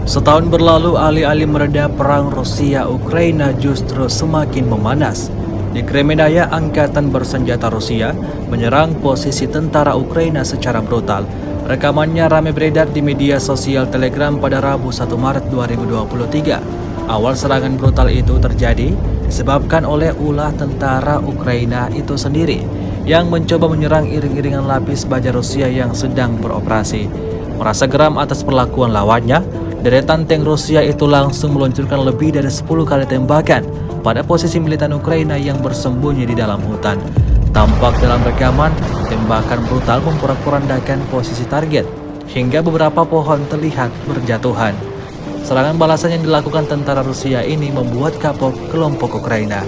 Setahun berlalu, alih-alih mereda, perang Rusia-Ukraina justru semakin memanas. Di Kremedaya, angkatan bersenjata Rusia menyerang posisi tentara Ukraina secara brutal. Rekamannya ramai beredar di media sosial Telegram pada Rabu 1 Maret 2023. Awal serangan brutal itu terjadi disebabkan oleh ulah tentara Ukraina itu sendiri yang mencoba menyerang iring-iringan lapis baja Rusia yang sedang beroperasi. Merasa geram atas perlakuan lawannya, deretan tank Rusia itu langsung meluncurkan lebih dari 10 kali tembakan pada posisi militan Ukraina yang bersembunyi di dalam hutan. Tampak dalam rekaman, tembakan brutal memporak-porandakan posisi target, hingga beberapa pohon terlihat berjatuhan. Serangan balasan yang dilakukan tentara Rusia ini membuat kapok kelompok Ukraina.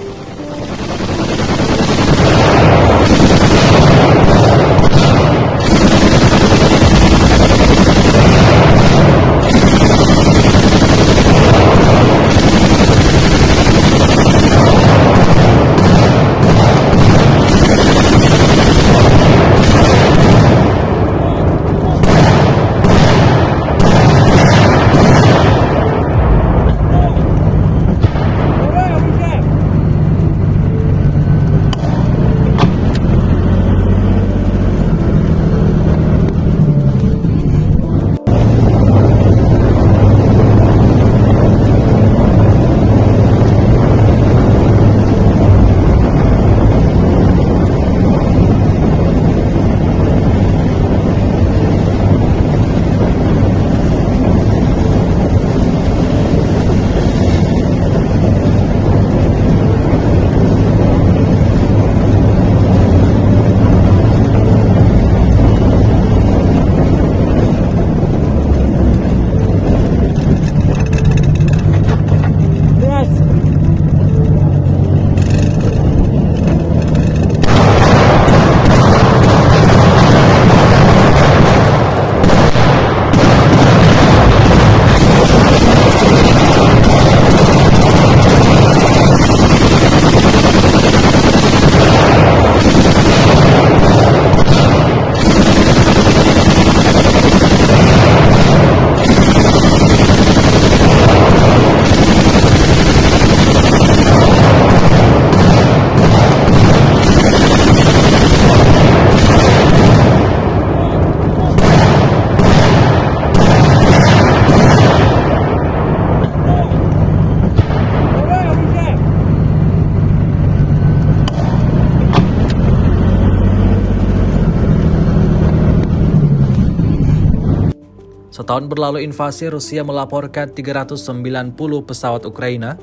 Setahun berlalu invasi, Rusia melaporkan 390 pesawat Ukraina,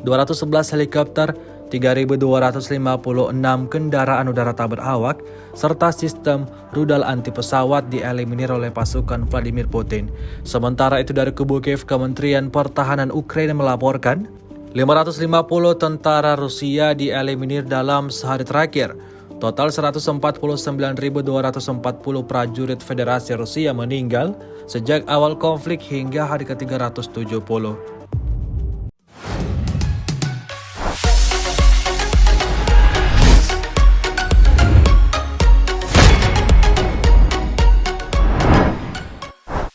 211 helikopter, 3.256 kendaraan udara tak berawak, serta sistem rudal anti pesawat dieliminir oleh pasukan Vladimir Putin. Sementara itu dari kubu Kiev, Kementerian Pertahanan Ukraina melaporkan 550 tentara Rusia dieliminir dalam sehari terakhir. Total 149.240 prajurit Federasi Rusia meninggal sejak awal konflik hingga hari ke-370.